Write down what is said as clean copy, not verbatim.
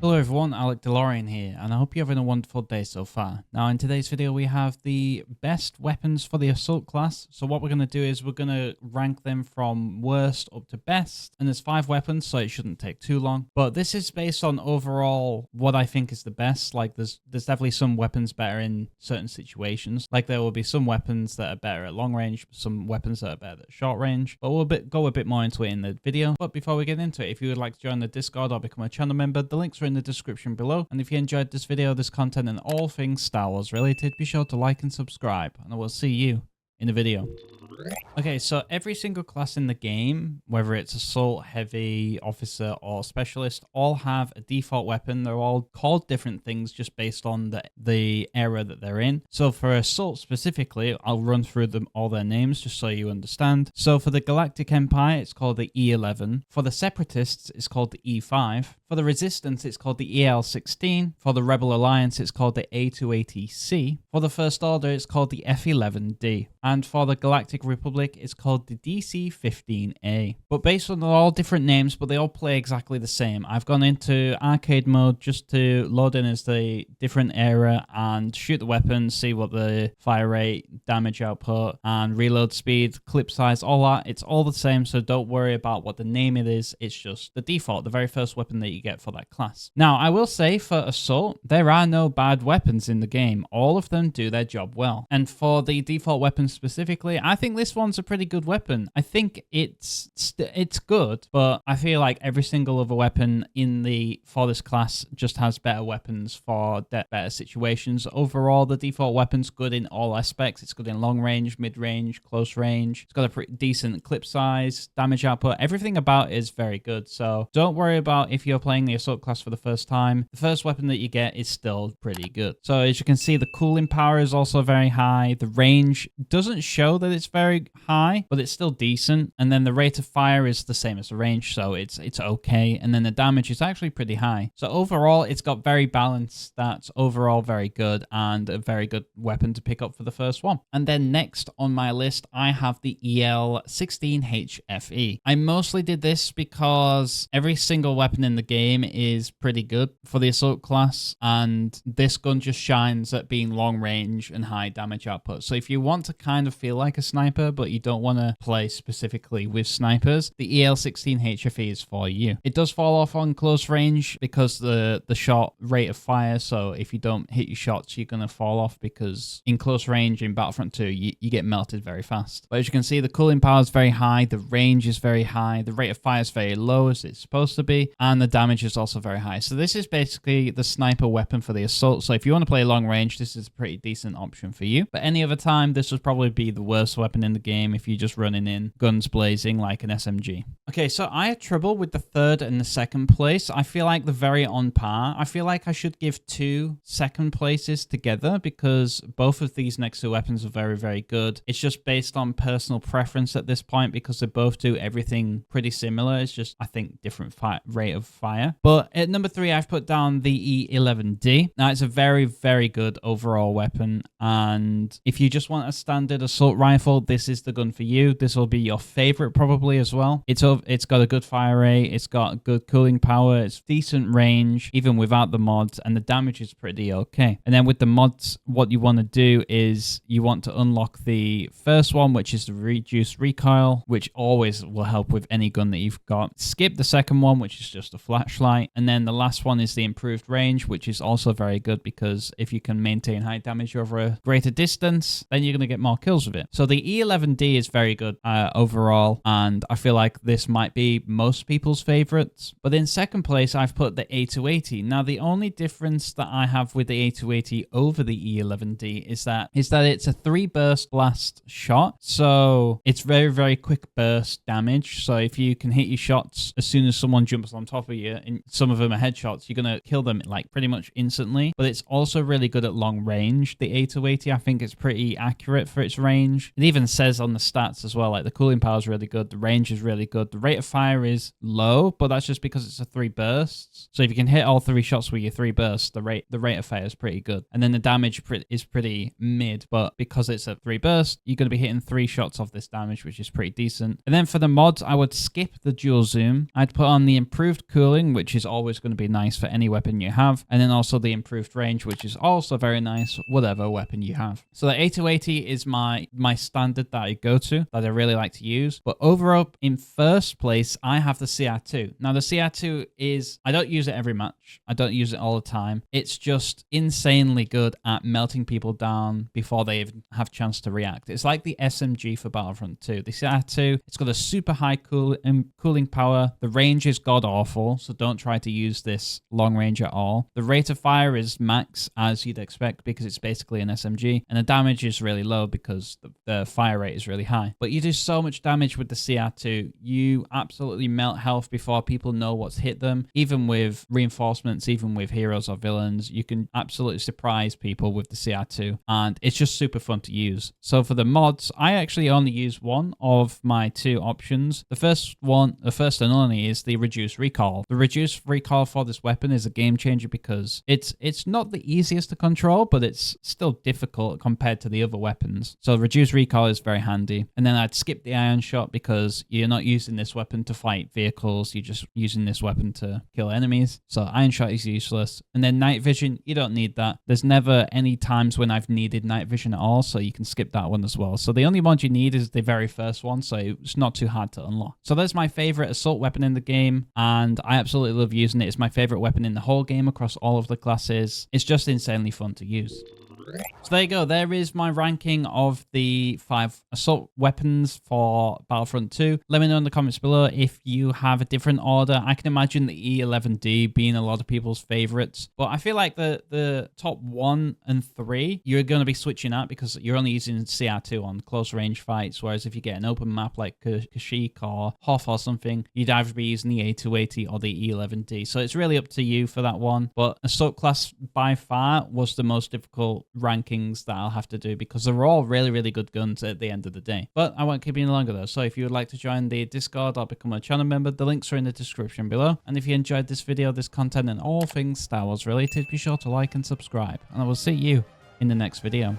Hello everyone, Alec DeLorean here, and I hope you're having a wonderful day so far. Now in today's video we have the best weapons for the Assault class. So what we're going to do is we're going to rank them from worst up to best, and there's 5 weapons so it shouldn't take too long. But this is based on overall what I think is the best. Like there's definitely some weapons better in certain situations. Like there will be some weapons that are better at long range, some weapons that are better at short range. But we'll go a bit more into it in the video. But before we get into it, if you would like to join the Discord or become a channel member, the links are in the description below. And if you enjoyed this video, this content, and all things Star Wars related, be sure to like and subscribe, and I will see you in the video. Okay, so every single class in the game, whether it's Assault, Heavy, Officer, or Specialist, all have a default weapon. They're all called different things just based on the era that they're in. So for Assault specifically, I'll run through all their names just so you understand. So for the Galactic Empire, it's called the E11. For the Separatists, it's called the E5. For the Resistance, it's called the EL16. For the Rebel Alliance, it's called the A280C. For the First Order, it's called the F11D. And for the Galactic Republic, it's called the DC-15A. But based on all different names, but they all play exactly the same. I've gone into arcade mode just to load in as the different era and shoot the weapons, see what the fire rate, damage output, and reload speed, clip size, all that. It's all the same, so don't worry about what the name it is. It's just the default, the very first weapon that you get for that class. Now, I will say for Assault, there are no bad weapons in the game. All of them do their job well. And for the default weapons specifically, I think this one's a pretty good weapon. I think it's good, but I feel like every single other weapon for this class just has better weapons for better situations. Overall, the default weapon's good in all aspects. It's good in long range, mid range, close range. It's got a pretty decent clip size, damage output. Everything about it is very good. So don't worry about if you're playing the Assault class for the first time. The first weapon that you get is still pretty good. So as you can see, the cooling power is also very high. The range doesn't show that it's very high, but it's still decent. And then the rate of fire is the same as the range, so it's okay. And then the damage is actually pretty high. So overall, it's got very balanced stats. Overall, very good, and a very good weapon to pick up for the first one. And then next on my list, I have the EL16HFE. I mostly did this because every single weapon in the game is pretty good for the Assault class, and this gun just shines at being long range and high damage output. So if you want to kind of feel like a sniper, but you don't want to play specifically with snipers, the EL16HFE is for you. It does fall off on close range because the shot rate of fire, so if you don't hit your shots, you're going to fall off because in close range in Battlefront 2, you get melted very fast. But as you can see, the cooling power is very high, the range is very high, the rate of fire is very low as it's supposed to be, and the damage is also very high. So this is basically the sniper weapon for the Assault. So if you want to play long range, this is a pretty decent option for you. But any other time, this would probably be the worst weapon in the game if you're just running in guns blazing like an SMG. Okay, so I had trouble with the third and the second place. I feel like they're very on par. I feel like I should give 2 second places together because both of these next 2 weapons are very, very good. It's just based on personal preference at this point because they both do everything pretty similar. It's just, I think, different rate of fire. But at number 3, I've put down the E11D. Now, it's a very, very good overall weapon. And if you just want a standard assault rifle, this is the gun for you. This will be your favorite probably as well. It's got a good fire rate. It's got good cooling power. It's decent range, even without the mods. And the damage is pretty okay. And then with the mods, what you want to do is you want to unlock the first one, which is the reduced recoil, which always will help with any gun that you've got. Skip the second one, which is just a flashlight. And then the last one is the improved range, which is also very good because if you can maintain high damage over a greater distance, then you're going to get more kills with it. So the E11D is very good overall, and I feel like this might be most people's favorites. But in second place, I've put the A280. Now, the only difference that I have with the A280 over the E11D is that it's a 3-burst blast shot. So it's very, very quick burst damage. So if you can hit your shots as soon as someone jumps on top of you, and some of them are headshots, you're going to kill them like pretty much instantly. But it's also really good at long range. The A280, I think it's pretty accurate for its range. It even says on the stats as well, like the cooling power is really good, the range is really good, the rate of fire is low, but that's just because it's a 3 bursts. So if you can hit all 3 shots with your 3 bursts, the rate of fire is pretty good. And then the damage is pretty mid, but because it's a 3 burst, you're going to be hitting 3 shots of this damage, which is pretty decent. And then for the mods, I would skip the dual zoom. I'd put on the improved cooling, cooling, which is always going to be nice for any weapon you have. And then also the improved range, which is also very nice, whatever weapon you have. So the A280 is my standard that I go to, that I really like to use. But overall, in first place, I have the CR2. Now the CR2 is, I don't use it every match. I don't use it all the time. It's just insanely good at melting people down before they even have a chance to react. It's like the SMG for Battlefront 2. The CR2, it's got a super high cooling power. The range is god awful, so don't try to use this long range at all. The rate of fire is max, as you'd expect, because it's basically an SMG, and the damage is really low because the fire rate is really high. But you do so much damage with the CR2. You absolutely melt health before people know what's hit them. Even with reinforcements, even with heroes or villains, you can absolutely surprise people with the CR2, and it's just super fun to use. So for the mods, I actually only use one of my two options. The first and only, is the reduced recoil. The reduced recoil for this weapon is a game changer because it's not the easiest to control, but it's still difficult compared to the other weapons. So reduced recoil is very handy. And then I'd skip the iron shot because you're not using this weapon to fight vehicles. You're just using this weapon to kill enemies. So iron shot is useless. And then night vision, you don't need that. There's never any times when I've needed night vision at all, so you can skip that one as well. So the only mod you need is the very first one, so it's not too hard to unlock. So that's my favorite assault weapon in the game, and I absolutely love using it. It's my favorite weapon in the whole game across all of the classes. It's just insanely fun to use. So there you go. There is my ranking of the 5 assault weapons for Battlefront 2. Let me know in the comments below if you have a different order. I can imagine the E11D being a lot of people's favorites, but I feel like the top 1 and 3 you're going to be switching out because you're only using CR2 on close range fights, whereas if you get an open map like Kashyyyk or Hoth or something, you'd either be using the A280 or the E11D. So it's really up to you for that one, but assault class by far was the most difficult rankings that I'll have to do because they're all really, really good guns at the end of the day. But I won't keep you any longer though. So if you would like to join the Discord or become a channel member, the links are in the description below. And if you enjoyed this video, this content, and all things Star Wars related, be sure to like and subscribe. And I will see you in the next video.